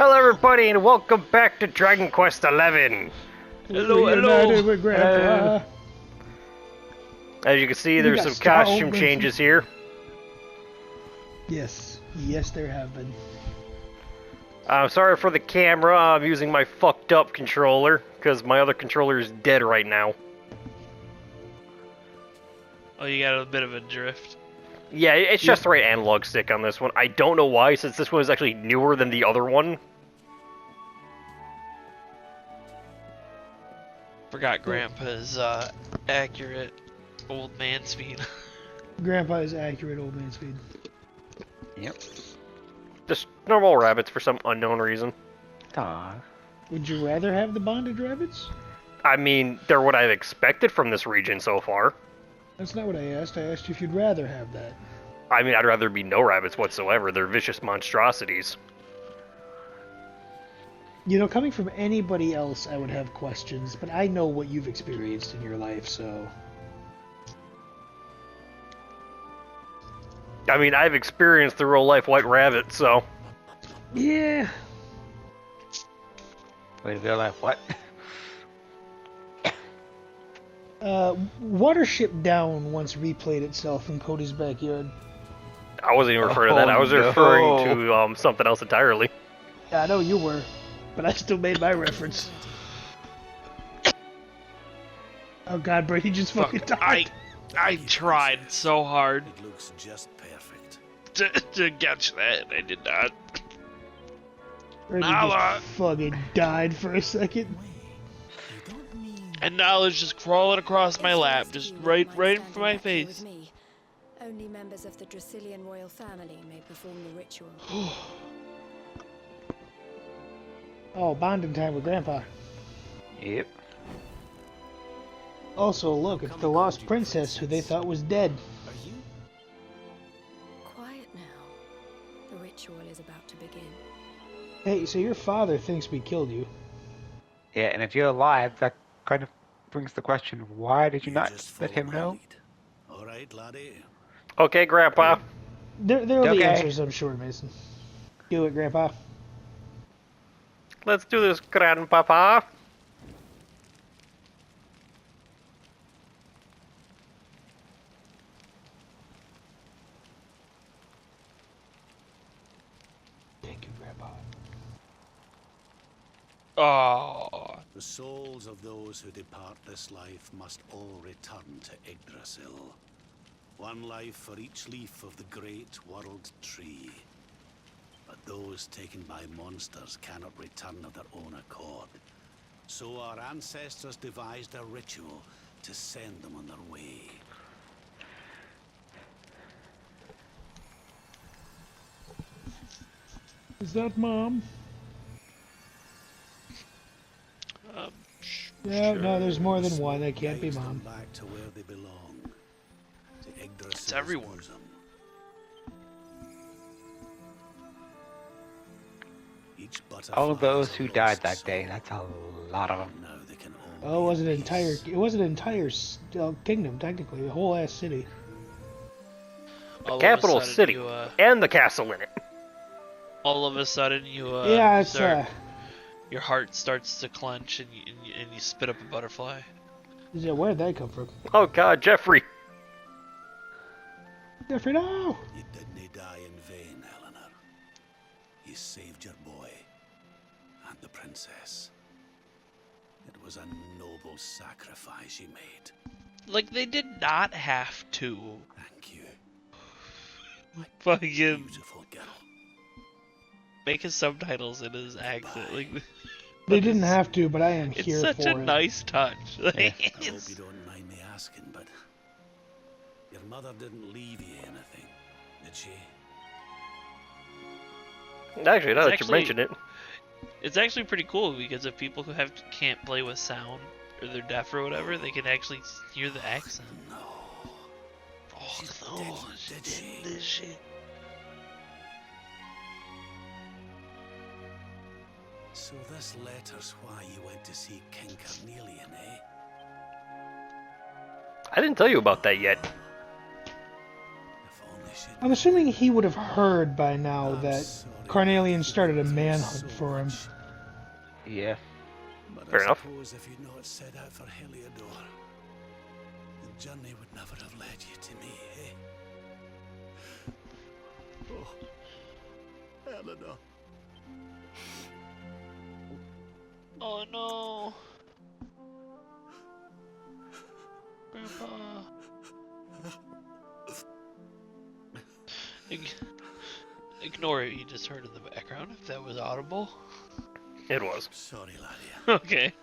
Hello everybody and welcome back to Dragon Quest XI. Hello. With grandpa. As you can see, there's got some style, costume don't changes here. Yes, there have been. I'm sorry for the camera, I'm using my fucked up controller, because my other controller is dead right now. Oh, you got a bit of a drift. Yeah, it's just the right analog stick on this one. I don't know why, since this one is actually newer than the other one. Forgot Grandpa's accurate old man speed. Grandpa is accurate old man speed. Yep. Just normal rabbits for some unknown reason. Aww. Would you rather have the bonded rabbits? I mean, they're what I've expected from this region so far. That's not what I asked. I asked you if you'd rather have that. I mean, I'd rather be no rabbits whatsoever. They're vicious monstrosities. You know, coming from anybody else, I would have questions, but I know what you've experienced in your life, so... I mean, I've experienced the real-life white rabbit, so... Yeah. Wait, real life what? Watership Down once replayed itself in Cody's backyard. I wasn't even referring to that. I was referring to something else entirely. Yeah, I know you were, but I still made my reference. Oh god, Brady just fucking died. I tried so hard It looks just perfect. to catch that, and I did not. Brady Nala. just fucking died for a second. And Nala's just crawling across my lap, just right in my face. Only members of the Dracilian royal family may perform the ritual. Oh, bonding time with Grandpa. Yep. Also, look, it's the lost princess who they thought was dead. Are you? Quiet now. The ritual is about to begin. Hey, so your father thinks we killed you. Yeah, and if you're alive, that kind of brings the question, why did you not just let him follow my know? lead. All right, laddie. Okay, Grandpa. There'll be Okay. answers, I'm sure, Mason. Do it, Grandpa. Let's do this, Grandpapa. Thank you, Grandpa. Oh, The souls of those who depart this life must all return to Yggdrasil. One life for each leaf of the great world tree. But those taken by monsters cannot return of their own accord. So our ancestors devised a ritual to send them on their way. Is that Mom? Yeah, no, there's more than one. That can't be Guides them Mom. back to where they belong. To Yggdrasil's It's everyone. bosom. Each All of butterfly those is a who lost died that soul. day, that's a lot of them. Now they can all Oh, be it was an at entire. peace. It was an entire kingdom, technically, the whole ass city. all of a Capital sudden city. you, And the castle in it. all of a sudden you Yeah, it's your heart starts to clench and you spit up a butterfly. Yeah, where'd that come from? Oh god, Jeffrey. Jeffrey, no! You didn't die in vain, Eleanor. You saved your boy and the princess. It was a noble sacrifice you made. Like, they did not have to Thank you, my fucking beautiful girl. make his subtitles in his accent. Like, They didn't have to, but I am it's here such for a it. nice touch. Like, I hope it's- you don't mind me asking, but your mother didn't leave you anything, did she? Actually, now that you Actually- mention it. It's actually pretty cool because if people who can't play with sound or they're deaf or whatever, they can actually hear the accent. No. Oh, She no, didn't, she did she? didn't, did she? So this letter's why you went to see King Carnelian, eh? I didn't tell you about that yet. If only I'm assuming he would have heard by now that Carnelian started a manhunt for him. Yeah. But Fair I enough. suppose if you'd not set out for Heliodor, the journey would never have led you to me, eh? Oh, Eleanor. Oh no. Grandpa. Ignore what you just heard in the background, if that was audible. It was. Sorry, laddie. Okay.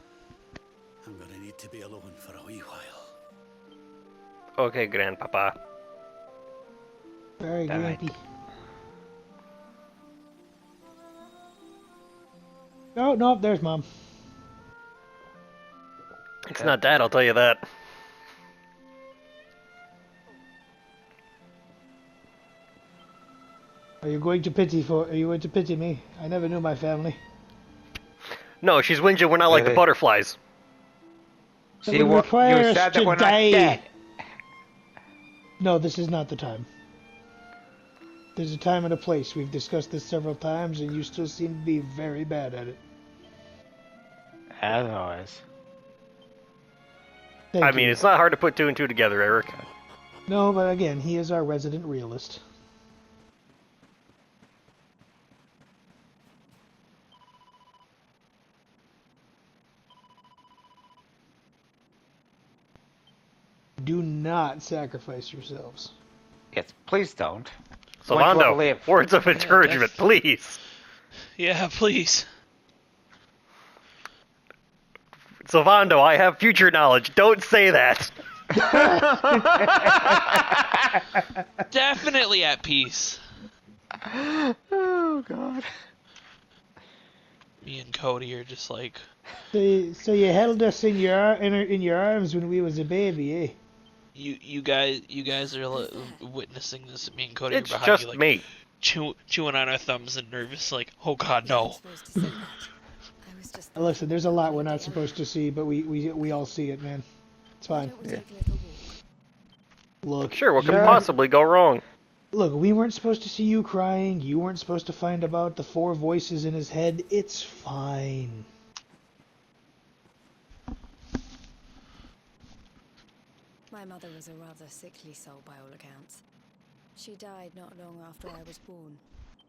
I'm gonna need to be alone for a wee while. Okay, grandpapa. Very Damn it. grumpy. Oh, no, there's Mom. It's not Dad, I'll tell you that. Are you going to pity me? I never knew my family. No, she's whinging we're not like the Really? butterflies. That See would what require you us said to that we're not die. dead. No, this is not the time. There's a time and a place. We've discussed this several times, and you still seem to be very bad at it. As always. Thank I mean, you. it's not hard to put two and two together, Eric. No, but again, he is our resident realist. Do not sacrifice yourselves. Yes, please don't. Solando, live. words of encouragement, please. Yeah, please. Silvando, I have future knowledge. Don't say that. Definitely at peace. Oh god. Me and Cody are just like, So you held us in your arms when we was a baby, eh? you guys are witnessing this. Me and Cody It's are behind just you, like me. chewing on our thumbs and nervous, like, oh god, no. I'm supposed to say that. I was just Listen, there's a lot we're not supposed to see, but we all see it, man. It's Why fine. don't we take a little walk? Look, Sure, what could yeah. possibly go wrong? Look, we weren't supposed to see you crying. You weren't supposed to find about the four voices in his head. It's fine. My mother was a rather sickly soul by all accounts. She died not long after I was born.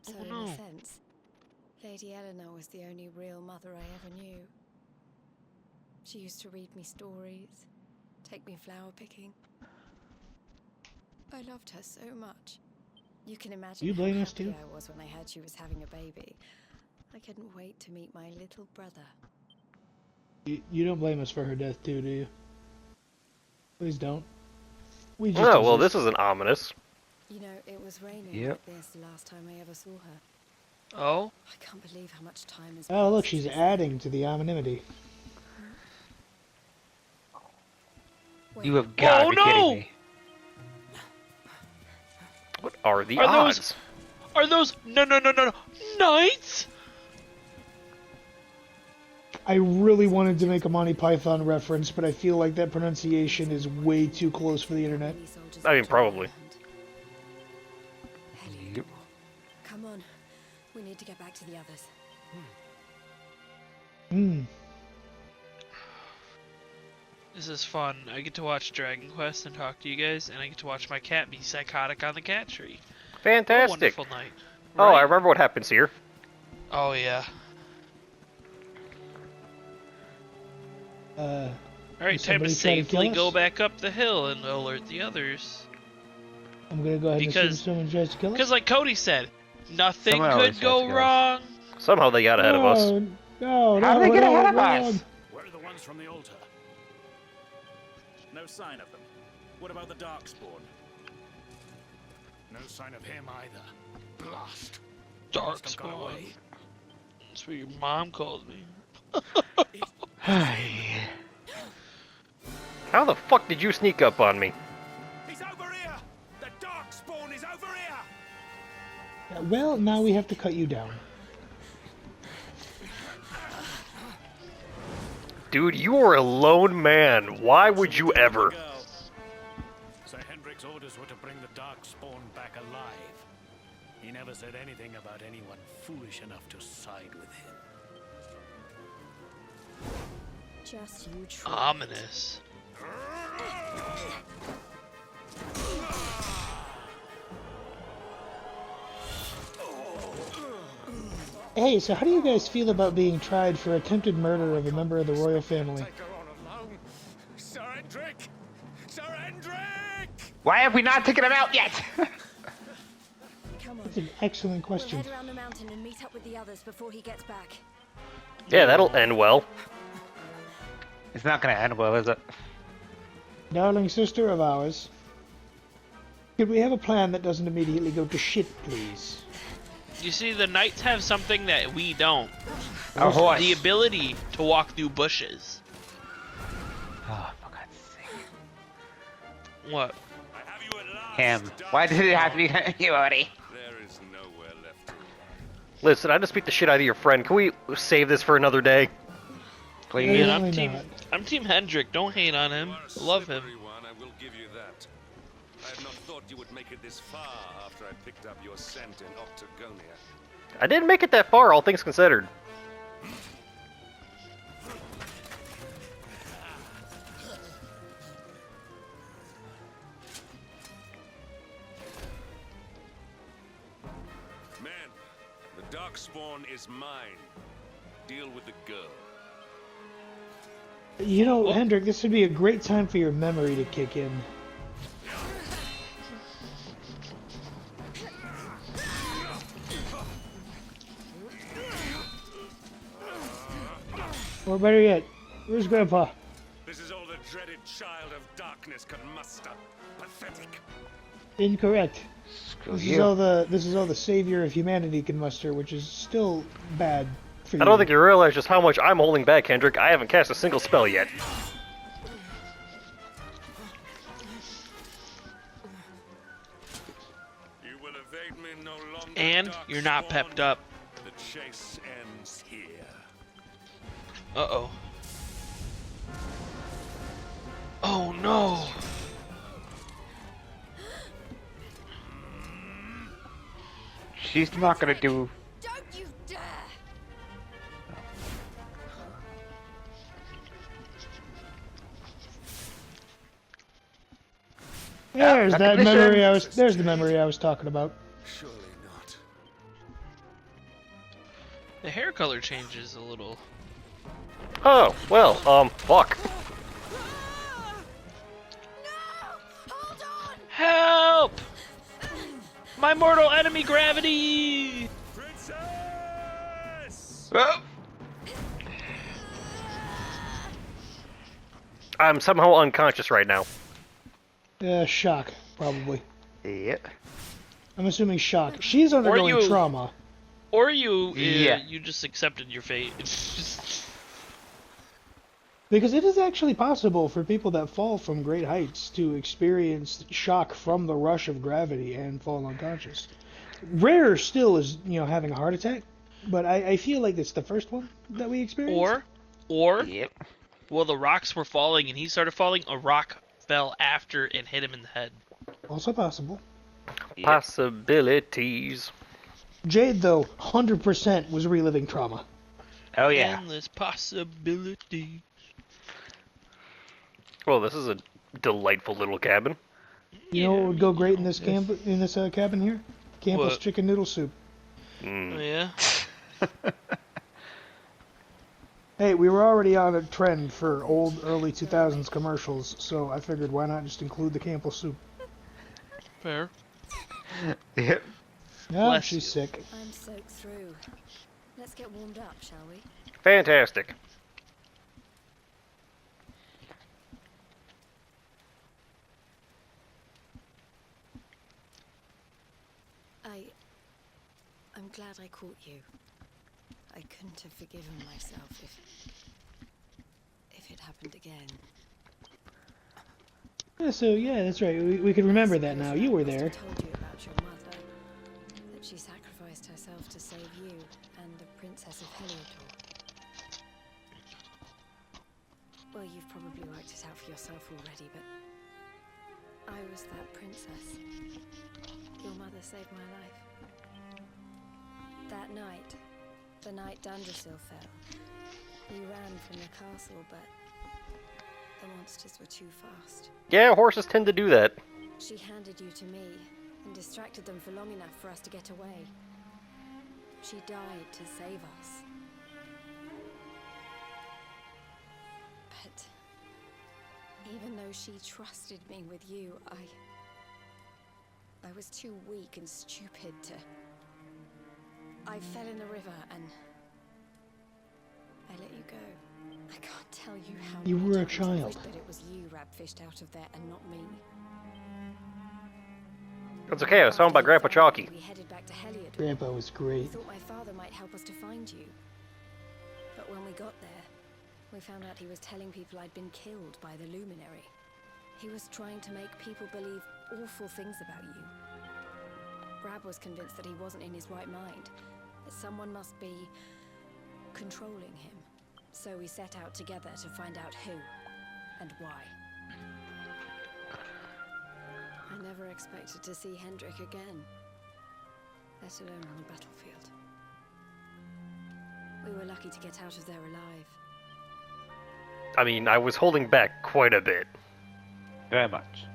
So Oh, in no. a sense, Lady Eleanor was the only real mother I ever knew. She used to read me stories, take me flower picking. I loved her so much. You can imagine You how blame us happy too? I was when I heard she was having a baby. I couldn't wait to meet my little brother. You don't blame us for her death, too, do you? Please don't. We just Oh, well, exist. this isn't ominous. You know, it was raining Yep. like this the last time I ever saw her. Oh, I can't believe how much time has Oh, look, passed she's since adding to the anonymity. then. You Wait, have got to Oh, be no! kidding me. What are the Are odds? those- are those no knights? I really wanted to make a Monty Python reference, but I feel like that pronunciation is way too close for the internet. many soldiers I mean, left probably. around. Heliodor. Come on, we need to get back to the others. Hmm. This is fun. I get to watch Dragon Quest and talk to you guys, and I get to watch my cat be psychotic on the cat tree. What a Fantastic. wonderful night. Oh, I Right? remember what happens here. Oh yeah. Uh, Alright, Did time to somebody try to safely kill go us? back up the hill and alert the others. I'm gonna go ahead and Because- assume someone tries to kill us. Because, like Cody said, nothing Someone could always go tries to kill us. wrong. Somehow they got ahead of us. No, How did they get ahead of wrong. us? Where are the ones from the altar? No sign of them. What about the Darkspawn? No sign of him either. Blast. Must have gone Darkspawn. away. That's what your mom called me. How the fuck did you sneak up on me? He's over here! The Darkspawn is over here! Yeah, well, now we have to cut you down. Dude, you are a lone man. Why would you ever? Sir Hendrik's orders were to bring the Darkspawn back alive. He never said anything about anyone foolish enough to side with him. Just you try. Ominous. Hey, so how do you guys feel about being tried for attempted murder of a member of the royal family? Take her on alone. Sir Endrick! Sir Endrick! Why have we not taken him out yet? Come on. That's an excellent We'll question. head around the mountain and meet up with the others before he gets back. Yeah, that'll end well. It's not gonna end well, is it? Darling sister of ours, could we have a plan that doesn't immediately go to shit, please? You see, the knights have something that we don't. A horse. The ability to walk through bushes. Oh, for God's sake. What? I have you at last, Him. Why did it have to be you already? There is nowhere left to Listen, I just beat the shit out of your friend. Can we save this for another day? Please. Man, Really not. I'm Team Hendrik. Don't hate on him. I love him. One, I will give you that. I had not thought you would make it this far after I picked up your scent in Octagonia. I didn't make it that far, all things considered. Men, the Darkspawn is mine. Deal with the girl. You know, Hendrik, this would be a great time for your memory to kick in. Or better yet, where's Grandpa? This is all the dreaded child of darkness can muster. Pathetic. Incorrect. Screw This you. is all the savior of humanity can muster, which is still bad for you. I don't think you realize just how much I'm holding back, Hendrik. I haven't cast a single spell yet. You will evade me no longer. And you're not pepped up. The chase ends here. Uh-oh. Oh no! She's not gonna do. Don't you dare! There's Not that the memory mission. I was. There's the memory I was talking about. Surely not. The hair color changes a little. Oh, well, fuck. Hold on! Help! My mortal enemy, gravity! Princess! Oh, I'm somehow unconscious right now. Shock, probably. yep. I'm assuming shock. She's undergoing you- trauma. Or you, Yeah. you just accepted your fate. It's just, Because it is actually possible for people that fall from great heights to experience shock from the rush of gravity and fall unconscious. Rare still is, having a heart attack, but I feel like it's the first one that we experienced. or, Yep. well, the rocks were falling and he started falling, a rock fell after and hit him in the head. Also possible. Yep. Possibilities. Jade, though, 100% was reliving trauma. Oh yeah. Endless possibility. Well, this is a delightful little cabin. You know what would go great in this cabin here? Campbell's What? chicken noodle soup. Oh, Mm. yeah? Hey, we were already on a trend for old early 2000s commercials, so I figured why not just include the Campbell soup. Fair. Yep. Yeah, Bless she's you. sick. I'm soaked through. Let's get warmed up, shall we? Fantastic. I'm glad I caught you. I couldn't have forgiven myself if it happened again. Yeah, that's right. We can remember that now. You were I there. told you about your mother, that she sacrificed herself to save you and the Princess of Heliodor. Well, you've probably worked it out for yourself already, but I was that princess. Your mother saved my life. That night, the night Dundrasil fell, we ran from the castle, but the monsters were too fast. Yeah, horses tend to do that. She handed you to me and distracted them for long enough for us to get away. She died to save us. But even though she trusted me with you, I was too weak and stupid to... I fell in the river and I let you go. I can't tell you how You many were a times I child. wished that it was you Rabfished out of there and not me. That's okay, I was found by Grandpa Chalky. We headed back to Heliod. Grandpa was I great. thought my father might help us to find you. But when we got there, we found out he was telling people I'd been killed by the Luminary. He was trying to make people believe awful things about you. Rab was convinced that he wasn't in his right mind, that someone must be controlling him. So we set out together to find out who and why. I never expected to see Hendrik again, let alone on the battlefield. We were lucky to get out of there alive. I mean, I was holding back quite a bit. Very much.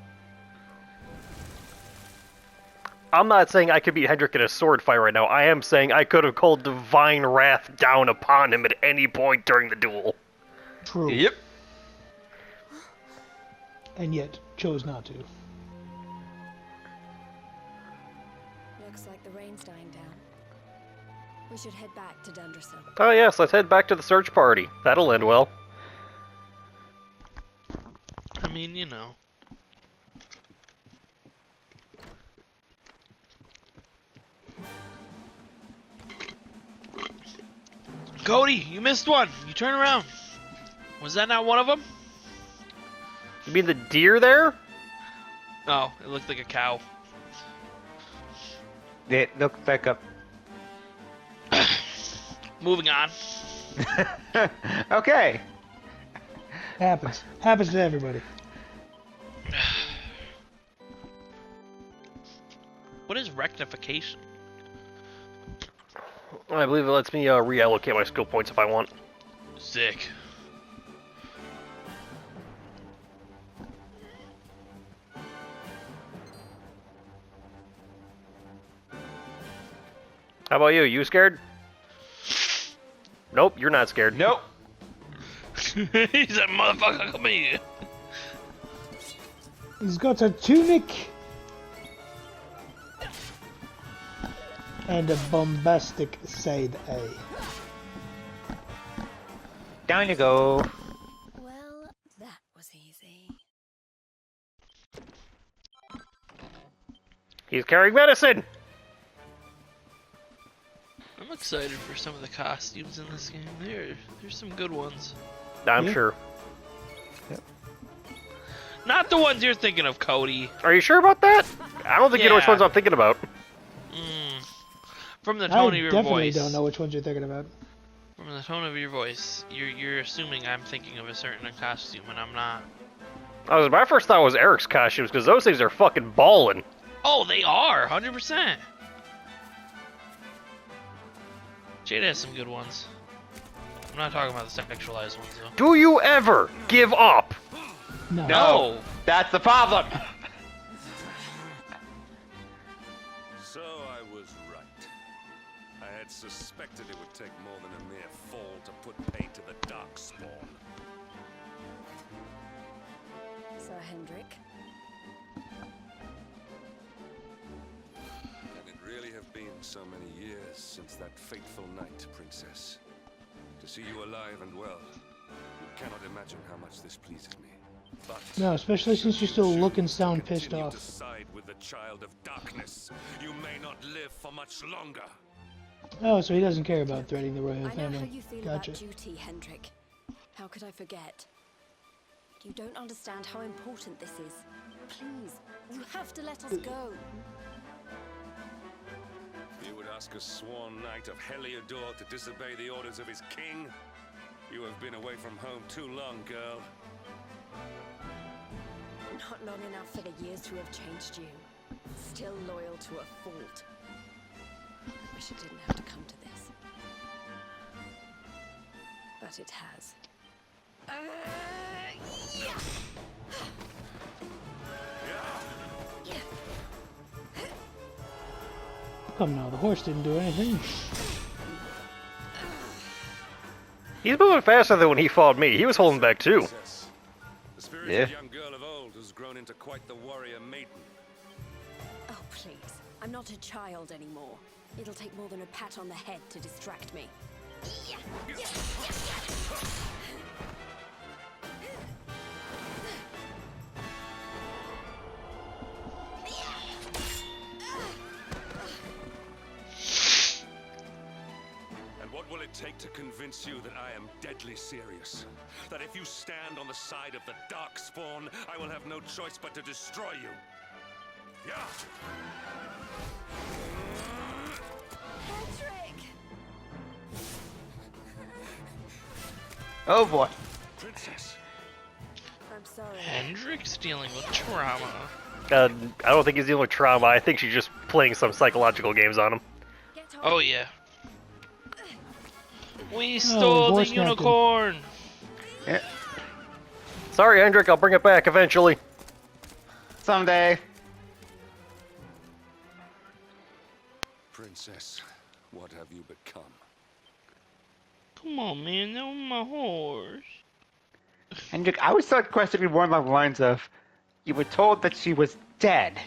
I'm not saying I could beat Hendrik in a sword fight right now. I am saying I could have called divine wrath down upon him at any point during the duel. True. Yep. And yet chose not to. Looks like the rain's dying down. We should head back to Dundrasil. Oh yes, let's head back to the search party. That'll end well. I mean, you know. Cody, you missed one. You turn around. Was that not one of them? You mean the deer there? Oh, it looked like a cow. It looks like a... Moving on. Okay. Happens. Happens to everybody. What is rectification? I believe it lets me reallocate my skill points if I want. Sick. How about you? You scared? Nope, you're not scared. Nope. He's a motherfucker. Come here. He's got a tunic and a bombastic side A. Down you go. Well, that was easy. He's carrying medicine! I'm excited for some of the costumes in this game. There's some good ones. I'm Yeah. sure. Not the ones you're thinking of, Cody. Are you sure about that? I don't think you know which Yeah. ones I'm thinking about. From the tone I of your definitely voice. don't know which ones you're thinking about. From the tone of your voice, you're assuming I'm thinking of a certain costume, and I'm not. My first thought was Eric's costumes, because those things are fucking ballin'. Oh, they are 100%. Jade has some good ones. I'm not talking about the sexualized ones though. Do you ever give up? No. No. That's the problem. So I was right. I had suspected it would take more than a mere fall to put paid to the Darkspawn. Sir Hendrik, And it really have been so many years since that fateful night, Princess. To see you alive and well, you cannot imagine how much this pleases me. But No, especially since you still look and sound pissed continue off. to side with the child of darkness. You may not live for much longer. Oh, so he doesn't care about threatening the royal I know how family. you feel Gotcha. about duty, Hendrik. How could I forget? You don't understand how important this is. Please, you have to let us go. You would ask a sworn knight of Heliodor to disobey the orders of his king? You have been away from home too long, girl. Not long enough for the years to have changed you. Still loyal to a fault. I wish it didn't have to come to this. But it has. Yeah. Come now, the horse didn't do anything. He's moving faster than when he fought me. He was holding back too. Princess, the spirited Yeah. young girl of old has grown into quite the warrior maiden. Oh, please. I'm not a child anymore. It'll take more than a pat on the head to distract me. And what will it take to convince you that I am deadly serious? That if you stand on the side of the Darkspawn, I will have no choice but to destroy you? Yeah! Patrick! Oh boy. Princess! I'm sorry. Hendrik's dealing with trauma. I don't think he's dealing with trauma. I think she's just playing some psychological games on him. Get on. Oh yeah. We stole the horse captain. unicorn. Yeah. Sorry, Hendrik. I'll bring it back eventually. Someday. Princess, what have you become? Come on, man, that was my horse. Hendrik, I would start questioning more along the lines of, you were told that she was dead.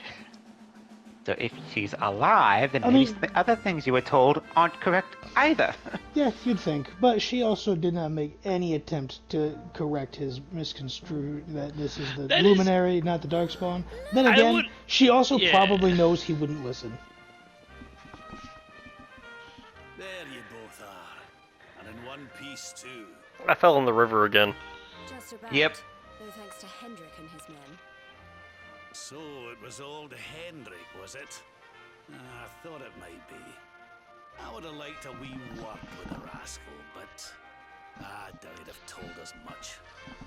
So if she's alive, then I maybe mean- the other things you were told aren't correct either. Yeah, you'd think. But she also did not make any attempt to correct his misconstrued that this is the That is- Luminary, not the Darkspawn. Then I again, would- she also Yeah. probably knows he wouldn't listen. There you both are. And in one piece, too. I fell in the river again. Just about. Yep. No thanks to Hendrik and his men. So it was old Hendrik, was it? I thought it might be. I would have liked a wee work with the rascal, but I doubt he'd have told us much.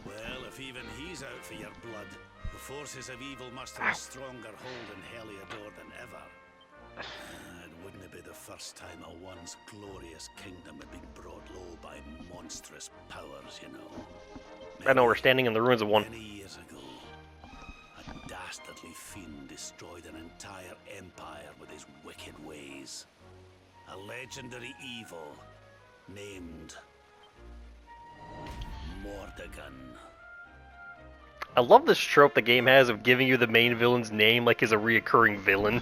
Well, if even he's out for your blood, the forces of evil must have a stronger hold in Heliodor than ever. It wouldn't be the first time a once glorious kingdom had been brought low by monstrous powers, you know. I know we're standing in the ruins of one. Many years ago, a dastardly fiend destroyed an entire empire with his wicked ways. A legendary evil named Mordegon. I love this trope the game has of giving you the main villain's name like he's a reoccurring villain.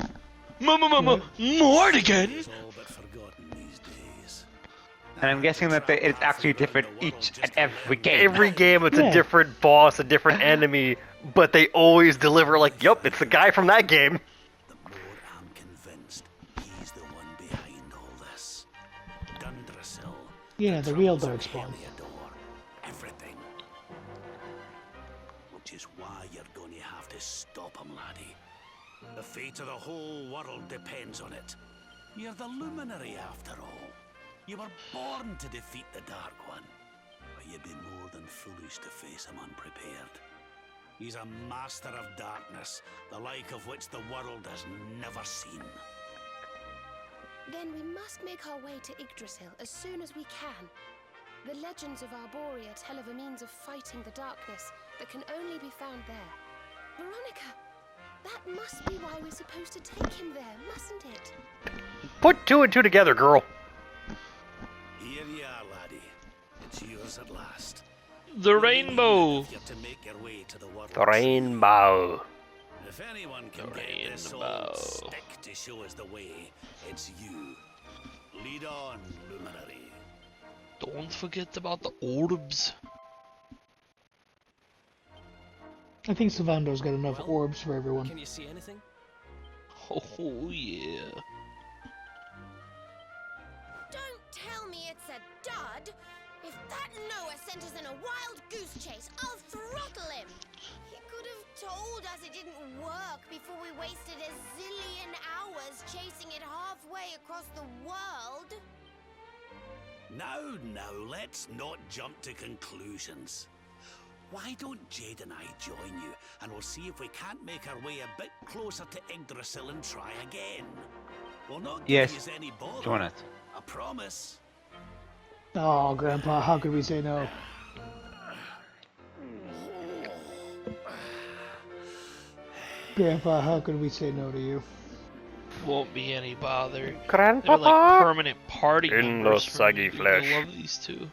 Mordigan? It's all but forgotten these days. And I'm guessing that it's actually different each and every game. Every game it's Yeah. a different boss, a different enemy, but they always deliver like, yup, it's the guy from that game. The more I'm convinced he's the one behind all this. Dundrasil. Yeah, the real troubles of Darkspawn. Heliodor, everything. Which is why you're going to have to stop him, laddie. The fate of the whole world depends on it. You're the Luminary after all. You were born to defeat the Dark One. But you'd be more than foolish to face him unprepared. He's a master of darkness, the like of which the world has never seen. Then we must make our way to Yggdrasil as soon as we can. The legends of Arborea tell of a means of fighting the darkness that can only be found there. Veronica, that must be why we're supposed to take him there, mustn't it? Put two and two together, girl. Here you are, laddie. It's yours at last. The rainbow. You're to make your way to the world. The rainbow. If anyone can The get this rainbow. old stick to show us the way, it's you. Lead on, Luminary. Don't forget about the orbs. I think Sylvando's got enough orbs for everyone. Can you see anything? Oh yeah. Don't tell me it's a dud! If that Noah sent us in a wild goose chase, I'll throttle him! He could have told us it didn't work before we wasted a zillion hours chasing it halfway across the world. Now, let's not jump to conclusions. Why don't Jade and I join you, and we'll see if we can't make our way a bit closer to Yggdrasil and try again. We'll not give Yes, you any bother. join us. I promise. Oh, Grandpa, how could we say no? Grandpa, how could we say no to you? Won't be any bother. They're Grandpapa! like permanent party In members the for saggy me. flesh. I love these two.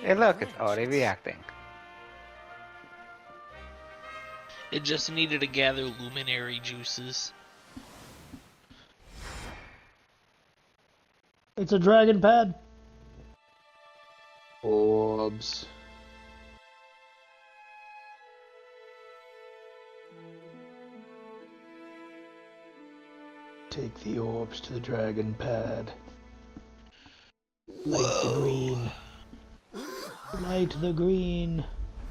Hey, look, it's already reacting. It just needed to gather luminary juices. It's a dragon pad. Orbs. Take the orbs to the dragon pad. Light the green. Light the green.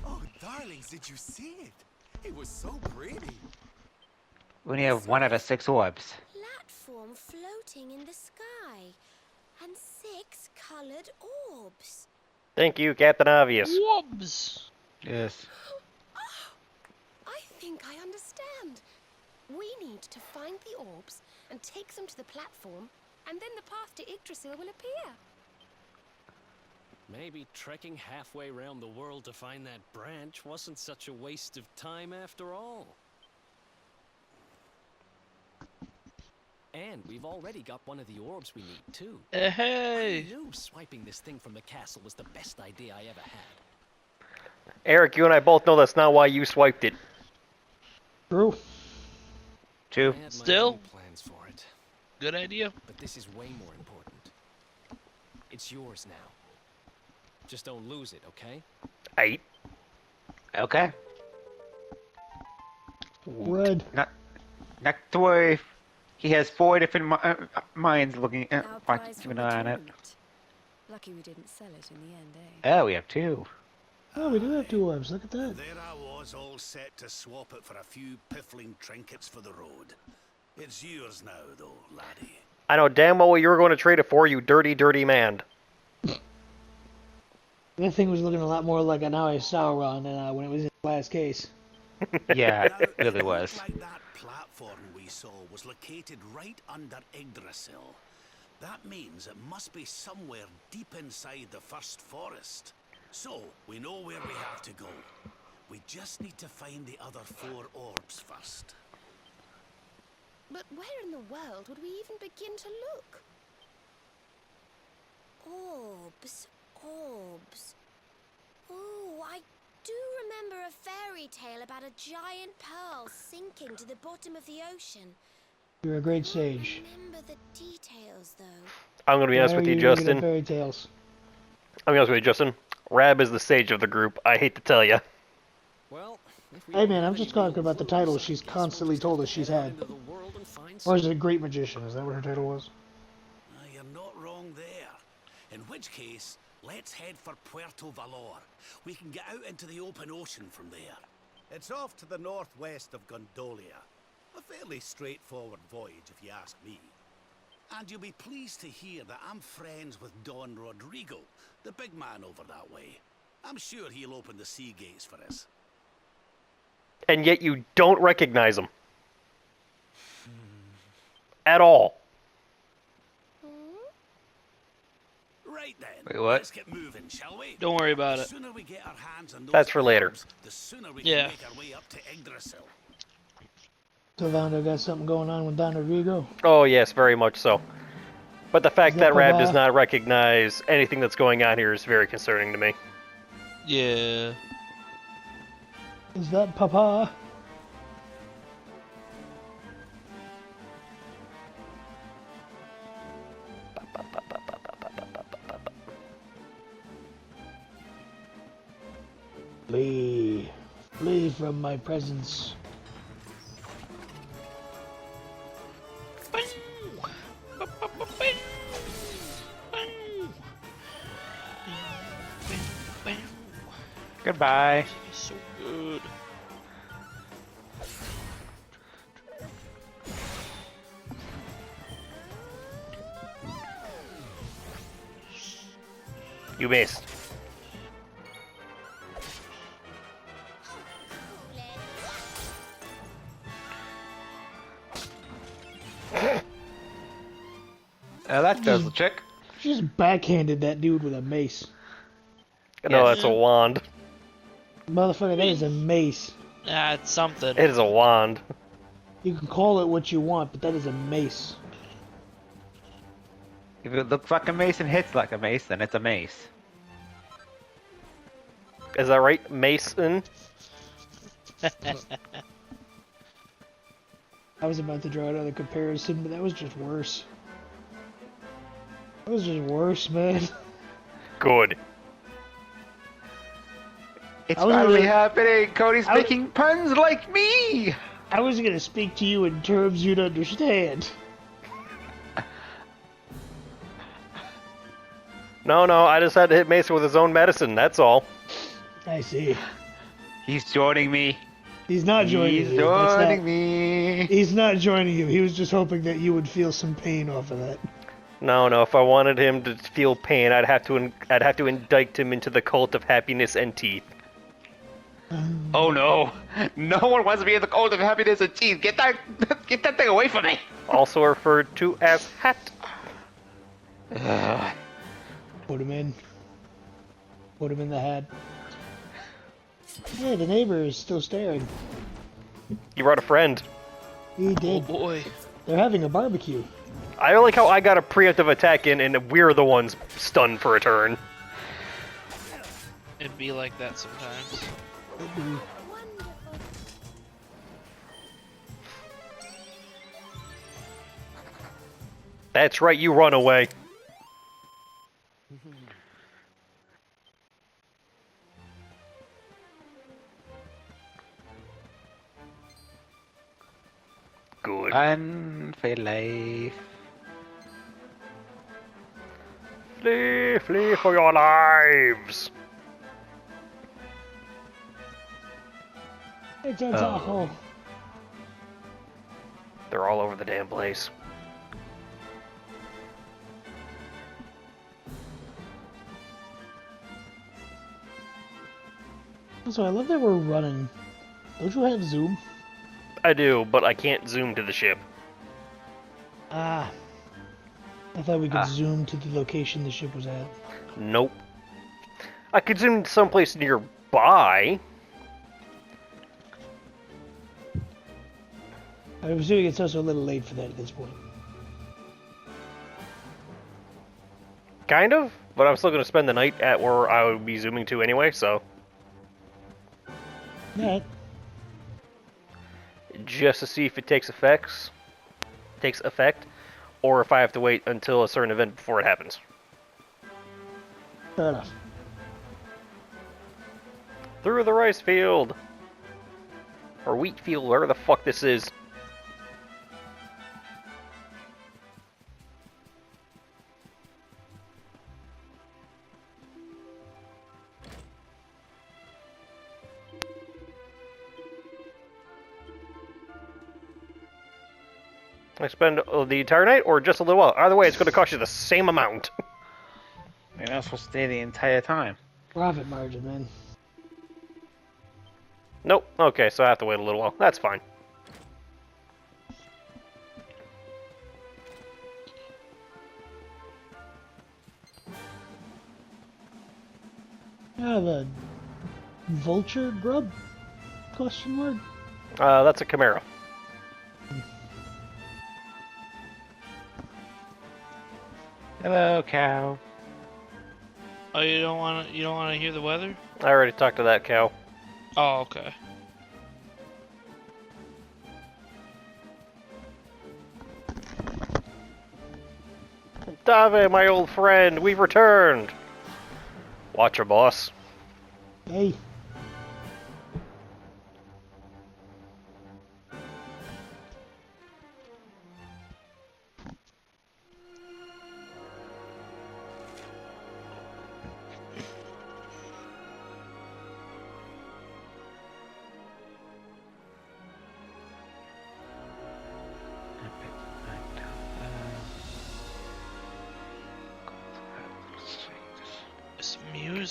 Oh, darlings, did you see it? It was so pretty. We only have 1 out of 6 orbs. Platform floating in the sky. And 6 colored orbs. Thank you, Captain Obvious. Whoobs! Yes. I think I understand. We need to find the orbs and take them to the platform, and then the path to Yggdrasil will appear. Maybe trekking halfway around the world to find that branch wasn't such a waste of time after all. And we've already got one of the orbs we need, too. Hey! I knew swiping this thing from the castle was the best idea I ever had. Eric, you and I both know that's not why you swiped it. True. 2. I had my Still? own plans for it, Good idea. but this is way more important. It's yours now. Just don't lose it, okay? 8. Okay. Red. Not to worry. He has 4 different minds looking Our prize keeping from an the eye on it. tournament. Lucky we didn't sell it in the end, eh? Oh, we have 2. Oh, we do have 2 orbs. Look at that. There I was, all set to swap it for a few piffling trinkets for the road. It's yours now, though, laddie. I know damn well what you were going to trade it for, you dirty, dirty man. That thing was looking a lot more like an Eye Sauron than when it was in the last case. Yeah, Now, it really looked was. like that platform we saw was located right under Yggdrasil. That means it must be somewhere deep inside the first forest. So, we know where we have to go. We just need to find the other 4 orbs first. But where in the world would we even begin to look? Orbs, orbs. Oh, I do remember a fairy tale about a giant pearl sinking to the bottom of the ocean. You're a great sage. Remember the details, though. I'm going to be honest Why with are you, good at Justin. Fairy tales. I'm going to be honest with you, Justin. Rab is the sage of the group. I hate to tell you. Well, if we Hey don't man, have I'm just any talking about the real titles clues, she's I guess constantly we'll just told have us to she's head out had. into the world and find Or is it a Great Magician? Is that what her title was? You're not wrong there. In which case, let's head for Puerto Valor. We can get out into the open ocean from there. It's off to the northwest of Gondolia. A fairly straightforward voyage, if you ask me. And you'll be pleased to hear that I'm friends with Don Rodrigo, the big man over that way. I'm sure he'll open the sea gates for us. And yet you don't recognize him. At all. Right then, Wait, what? let's get moving, shall we? Don't worry about The it. sooner we get our hands on those That's for later. orbs, the sooner we Yeah. can make our way up to Yggdrasil. So Vando got something going on with Don Rodrigo. Oh, yes, very much so. But the fact Is that that Rab does Papa? not recognize anything that's going on here is very concerning to me. Yeah. Is that Papa? Flee. Flee from my presence. Goodbye. It's so good. You missed. That does the trick. Just backhanded that dude with a mace. No, Yes. that's a wand. Motherfucker, that is a mace. Ah, it's something. It is a wand. You can call it what you want, but that is a mace. If it looks like a mace and hits like a mace, then it's a mace. Is that right, Mason? I was about to draw another comparison, but that was just worse. That was just worse, man. Good. It's I was finally gonna- happening! Cody's I was- making puns like me! I was gonna speak to you in terms you'd understand. No, I just had to hit Mason with his own medicine, that's all. I see. He's joining me. He's not joining He's you. That's joining not- me. He's not joining you. He was just hoping that you would feel some pain off of that. No, if I wanted him to feel pain, I'd have to indict him into the cult of happiness and teeth. Oh no! No one wants to be in the cult of happiness and teeth. Get that thing away from me! Also referred to as hat. Put him in. Put him in the hat. Yeah, the neighbor is still staring. You brought a friend. He Oh did. boy. They're having a barbecue. I like how I got a preemptive attack in, and we're the ones stunned for a turn. It'd be like that sometimes. That's right, you run away. Good. Run for life. Flee for your lives. It's a taco. They're all over the damn place. Also, I love that we're running. Don't you have zoom? I do, but I can't zoom to the ship. Ah. I thought we could zoom to the location the ship was at. Nope. I could zoom to someplace nearby. I'm assuming it's also a little late for that at this point. Kind of, but I'm still going to spend the night at where I would be zooming to anyway, so... Yeah. Just to see if it takes effect, or if I have to wait until a certain event before it happens. Fair enough. Through the rice field! Or wheat field, wherever the fuck this is. I spend the entire night, or just a little while. Either way, it's going to cost you the same amount. You're not supposed to stay the entire time. Profit margin, man. Nope. Okay, so I have to wait a little while. That's fine. Yeah, the vulture grub? Question mark? That's a Chimera. Hello, cow. Oh, you don't wanna hear the weather? I already talked to that cow. Oh, okay. Dave, my old friend, we've returned. Watcher, boss. Hey.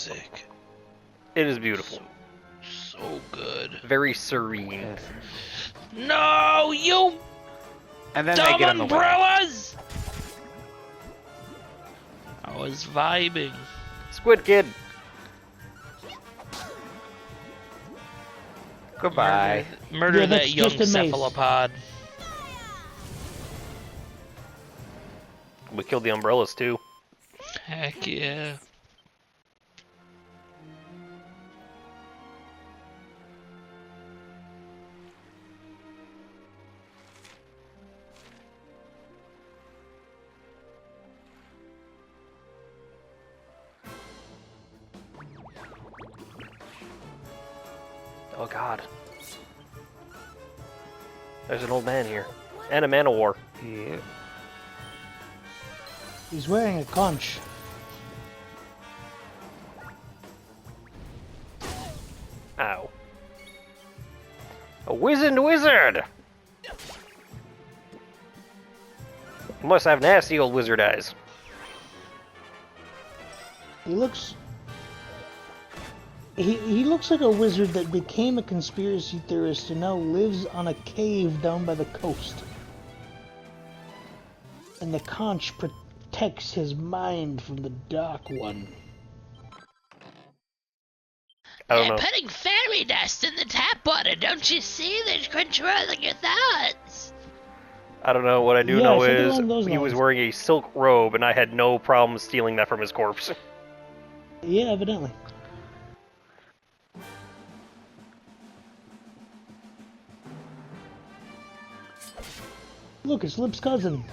music. It is beautiful. So good. Very serene. No, you And then they dumb get on the way. umbrellas! I was vibing. Squid Kid. Goodbye. Murder Yeah, that that's young just a mace. cephalopod. We killed the umbrellas too. Heck yeah. Oh god. There's an old man here. And a man of war. Yeah. He's wearing a conch. Ow. A wizened wizard! He must have nasty old wizard eyes. He looks... He looks like a wizard that became a conspiracy theorist and now lives on a cave down by the coast. And the conch protects his mind from the Dark One. I don't know. Putting fairy dust in the tap water, don't you see? They're controlling your thoughts. I don't know. What I do Yeah, know something is along those he was lines. wearing a silk robe and I had no problem stealing that from his corpse. Yeah, evidently. Look, it's Lip's cousin.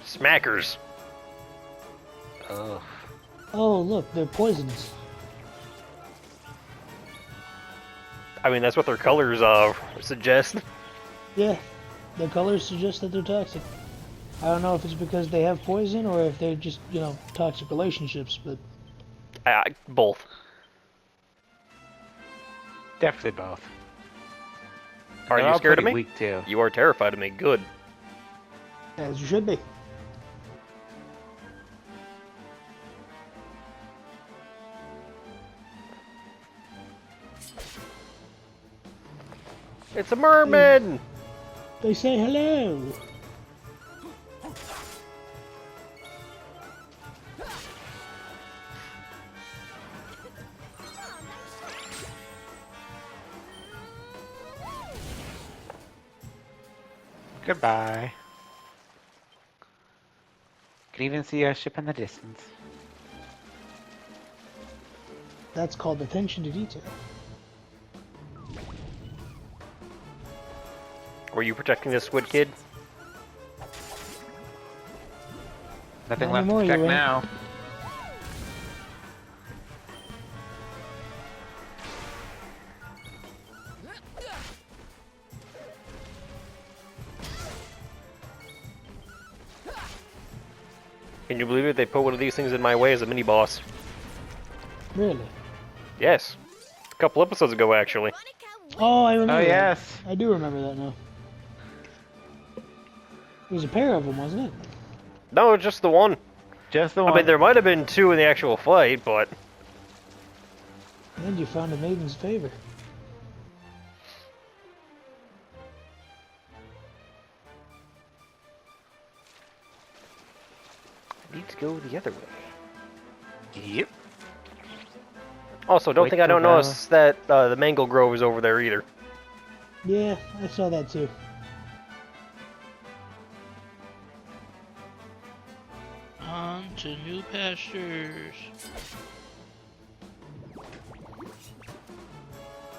Smackers. Ugh. Oh, look, they're poisons. I mean, that's what their colors suggest. Yeah, their colors suggest that they're toxic. I don't know if it's because they have poison or if they're just, you know, toxic relationships, but... Both. Definitely both. Are They're you all scared of pretty me? Weak too. You are terrified of me. Good. As you should be. It's a merman! They say hello. Goodbye. Can even see a ship in the distance. That's called attention to detail. Were you protecting this Squid Kid? Nothing Not left to anymore, protect you ain't. now. Can you believe it? They put one of these things in my way as a mini boss. Really? Yes. A couple episodes ago, actually. Oh, I remember Oh that. yes. I do remember that now. There was a pair of them, wasn't it? No, just the one. Just the I one. mean, there might have been two in the actual fight, but And you found a maiden's favor. I need to go the other way. Yep. Also, don't Wait think I till don't notice that the mango grove is over there either. Yeah, I saw that too. On to new pastures.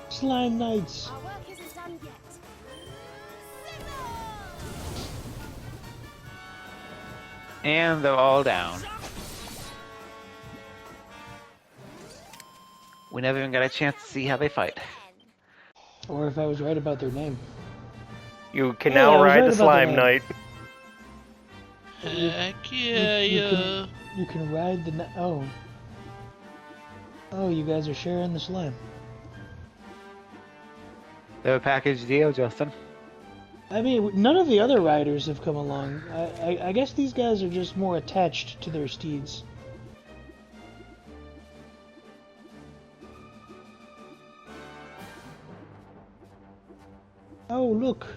Slime Knights. Our work isn't done yet. And they're all down. We never even got a chance to see how they fight. Or if I was right about their name. You can Yeah, I now was ride right the about Slime that. Knight. Heck yeah, You can ride the... Oh. Oh, you guys are sharing the slime. They're a package deal, Justin. I mean, none of the other riders have come along. I guess these guys are just more attached to their steeds. Oh, look.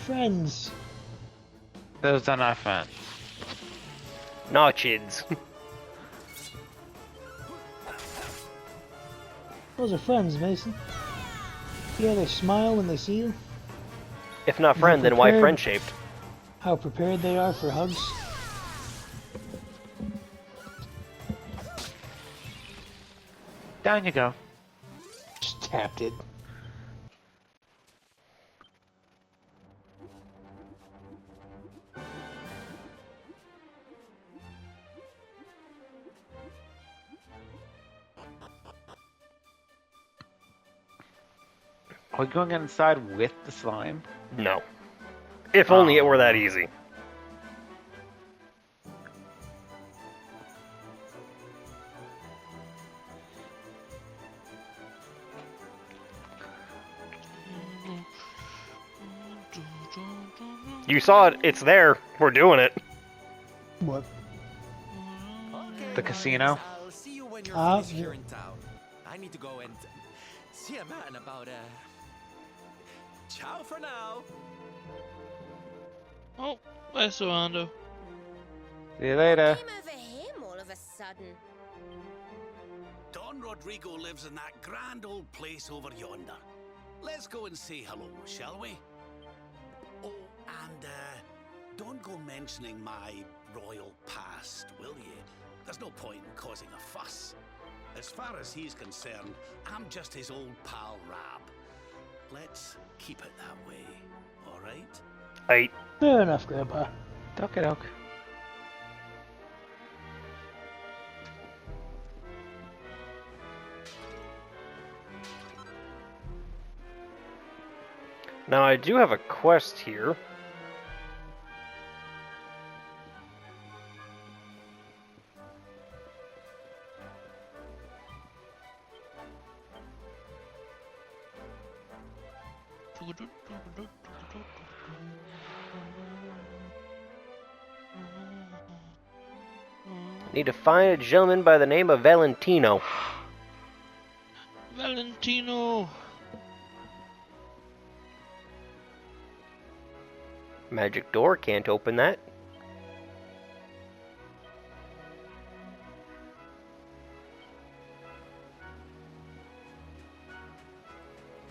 Friends. Those are not friends. Nah, chids. Those are friends, Mason. See how they smile when they see you? If not friend, then why prepared. friend-shaped? How prepared they are for hugs. Down you go. Just tapped it. Are we going inside with the slime? No. If only it were that easy. You saw it. It's there. We're doing it. What? The casino? I'll see you when you're Ah, finished yeah. here in town. I need to go and see a man about ciao for now. Oh, bye, Suando. See you later. Came over him all of a sudden. Don Rodrigo lives in that grand old place over yonder. Let's go and say hello, shall we? Oh, and don't go mentioning my royal past, will ye? There's no point in causing a fuss. As far as he's concerned, I'm just his old pal Rab. Let's keep it that way, all right? Right. Fair enough, Grandpa. Okie doke. Now I do have a quest here. Need to find a gentleman by the name of Valentino. Valentino. Magic door, can't open that.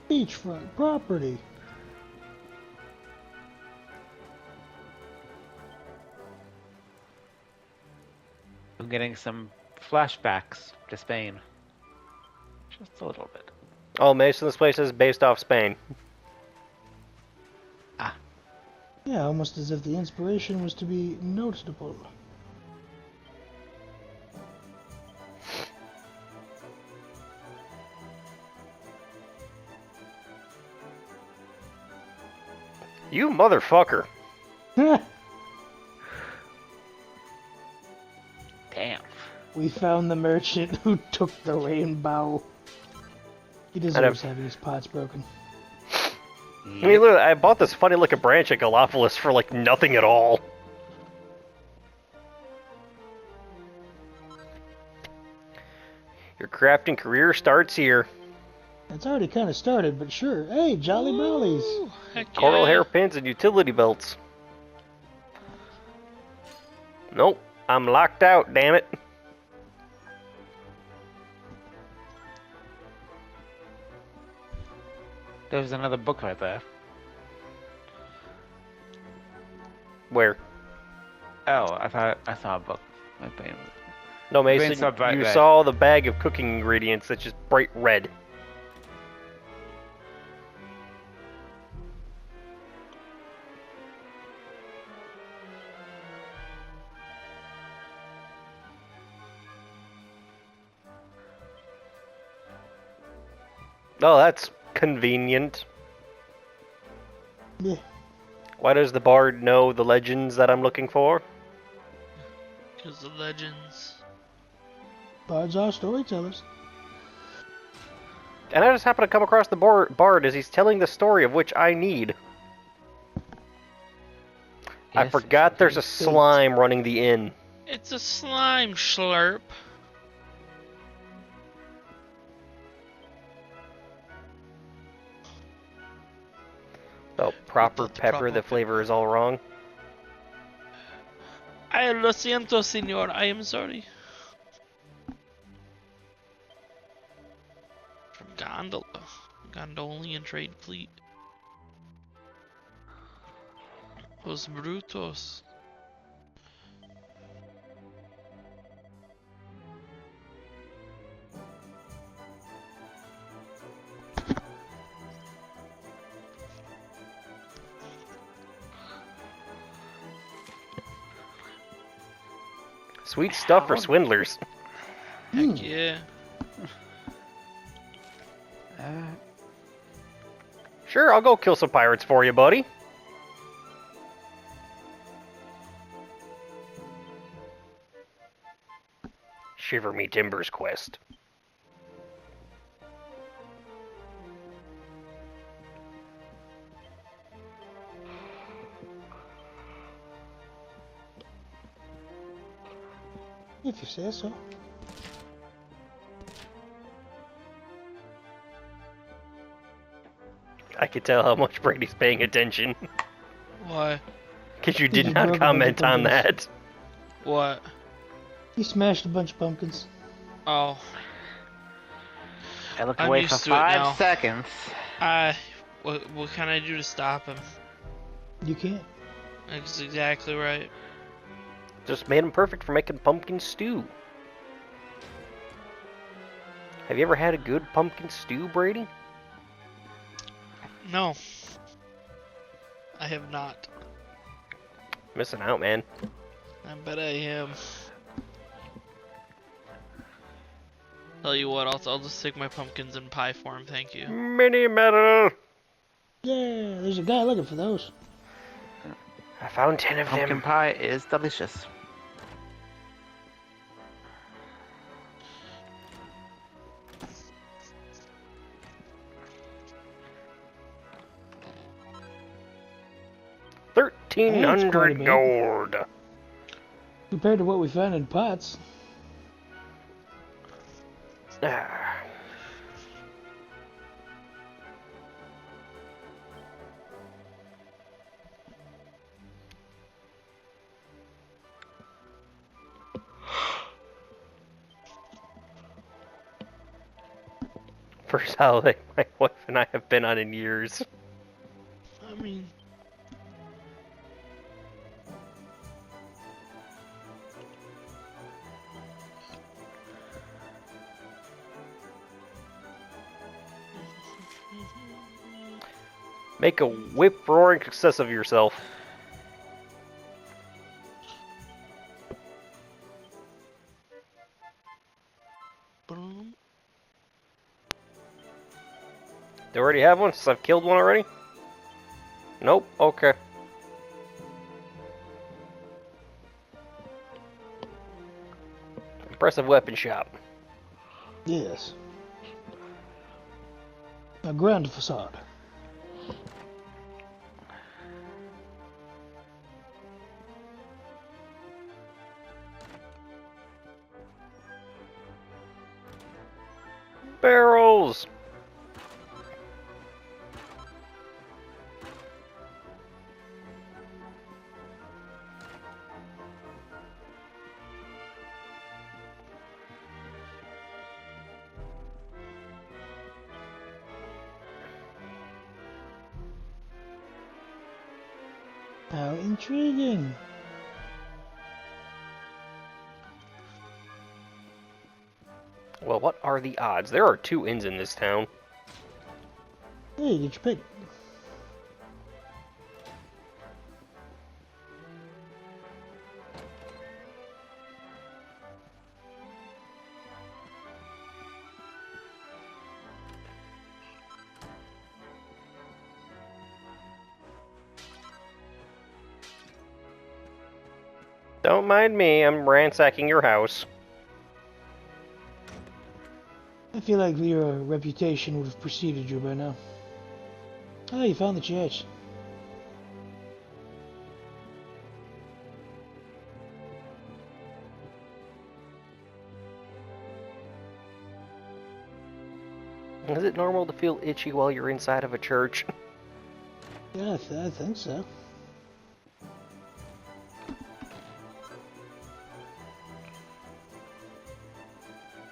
Beachfront property. I'm getting some flashbacks to Spain. Just a little bit. Oh, Mason, this place is based off Spain. Yeah, almost as if the inspiration was to be noticeable. You motherfucker. Damn. We found the merchant who took the rainbow. He deserves having his pots broken. I mean, literally, I bought this funny looking branch at Gallipolis for like nothing at all. Your crafting career starts here. It's already kind of started, but sure. Hey, Jolly Brollies. Ooh, heck Coral yeah. hairpins and utility belts. Nope, I'm locked out, damn it. There's another book right there. Where? Oh, I thought I saw a book. My brain was... No, Brain Mason, saw bright you red. saw the bag of cooking ingredients that's just bright red. Oh, that's convenient. Yeah. Why does the bard know the legends that I'm looking for? Because the legends. Bards are storytellers. And I just happen to come across the bard as he's telling the story of which I need. I Yes, forgot there's a it's fate. slime running the inn. It's a slime slurp. proper That's pepper, proper the flavor is all wrong. Ay, lo siento, señor. I am sorry. From Gondola. Gondolian trade fleet. Los brutos. Sweet stuff for swindlers. Heck yeah. Sure, I'll go kill some pirates for you, buddy. Shiver me timbers quest. If you say so. I can tell how much Brady's paying attention. Why? Because you Did did you not broke a comment bunch of on that. What? He smashed a bunch of pumpkins. Oh. I looked I'm away for used to it now. 5 seconds. What can I do to stop him? You can't. That's exactly right. Just made him perfect for making pumpkin stew. Have you ever had a good pumpkin stew, Brady? No. I have not. Missing out, man. I bet I am. Tell you what, I'll just stick my pumpkins in pie form, thank you. Mini medal! Yeah, there's a guy looking for those. I found 10 of Pumpkin them. pie is delicious. That's quite a 1,300 bit. gold. Compared to what we found in pots. Ah. First holiday my wife and I have been on in years. I mean, Make a whip roaring success of yourself. boom. They already have one since I've killed one already? Nope, okay. Impressive weapon shop. Yes. A grand facade. Barrels! How intriguing. Well, what are the odds? There are 2 inns in this town. Hey, get your pick. Don't mind me, I'm ransacking your house. I feel like your reputation would have preceded you by now. Oh, you found the church. Is it normal to feel itchy while you're inside of a church? Yeah, I think so.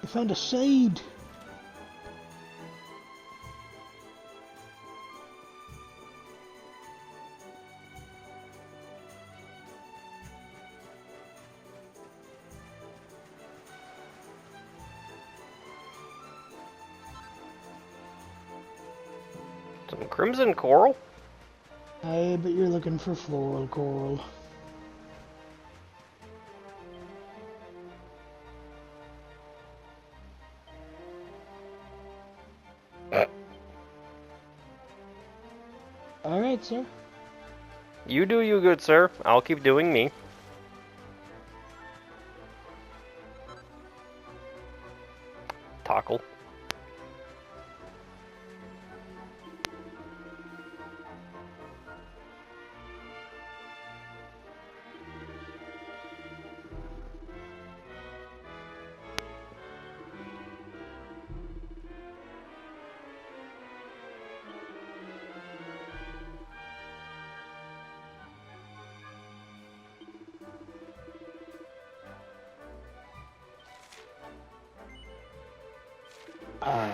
I found a seed. Some crimson coral? I bet you're looking for floral coral. Alright, sir. You do you, good sir. I'll keep doing me. Tockle.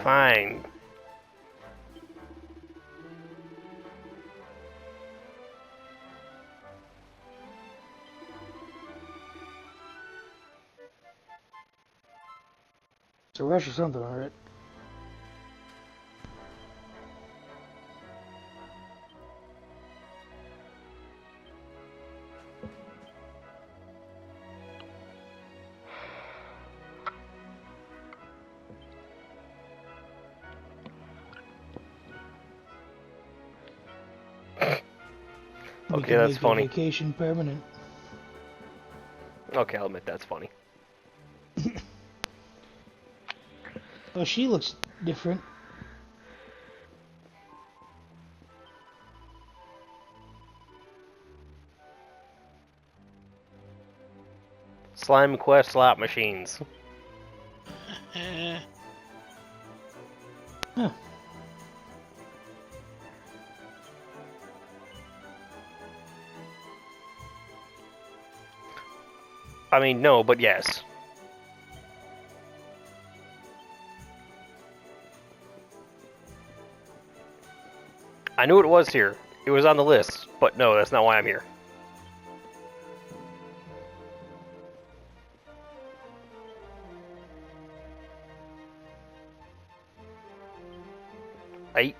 Fine. It's a rush or something, alright. Okay, that's funny. Vacation permanent. Okay, I'll admit that's funny. Oh, she looks different. Slime Quest slot machines. Huh. I mean, no, but yes. I knew it was here. It was on the list, but no, that's not why I'm here. Eight.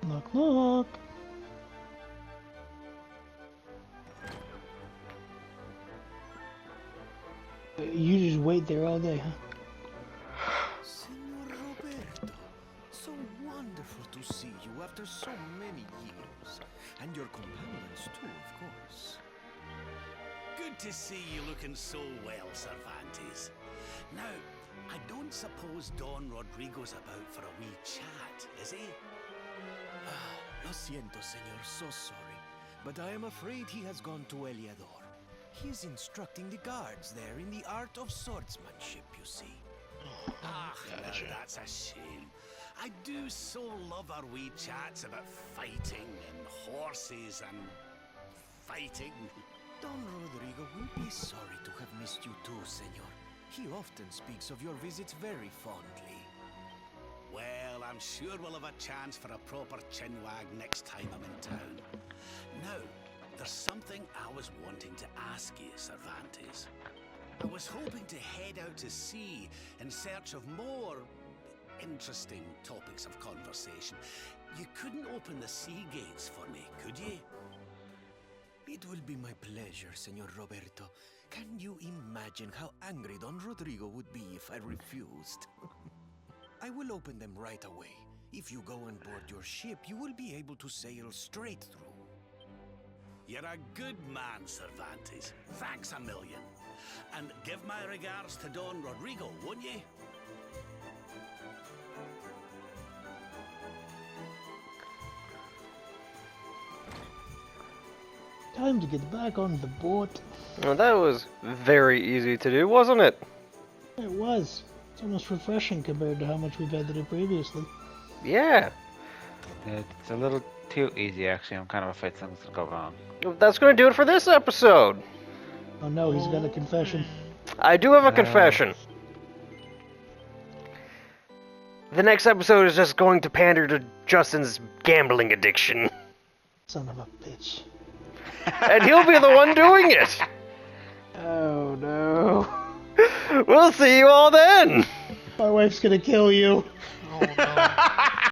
Knock, knock. You just wait there all day, huh? Senor Roberto, so wonderful to see you after so many years. And your companions too, of course. Good to see you looking so well, Cervantes. Now, I don't suppose Don Rodrigo's about for a wee chat, is he? Lo siento, senor, so sorry. But I am afraid he has gone to Eliador. He is instructing the guards there in the art of swordsmanship, you see. Ah, now that's a shame. I do so love our wee chats about fighting and horses and fighting. Don Rodrigo will be sorry to have missed you too, senor. He often speaks of your visits very fondly. Well, I'm sure we'll have a chance for a proper chinwag next time I'm in town. Now, there's something I was wanting to ask you, Cervantes. I was hoping to head out to sea in search of more interesting topics of conversation. You couldn't open the sea gates for me, could you? It will be my pleasure, Senor Roberto. Can you imagine how angry Don Rodrigo would be if I refused? I will open them right away. If you go on board your ship, you will be able to sail straight through. You're a good man, Cervantes. Thanks a million. And give my regards to Don Rodrigo, won't you? Time to get back on the boat. Well, that was very easy to do, wasn't it? It was. It's almost refreshing compared to how much we've had to do previously. Yeah. It's a little too easy, actually. I'm kind of afraid something's gonna go wrong. That's going to do it for this episode. Oh no, he's got a confession. I do have a confession. The next episode is just going to pander to Justin's gambling addiction. Son of a bitch. And he'll be the one doing it. Oh no. We'll see you all then. My wife's gonna kill you. Oh no.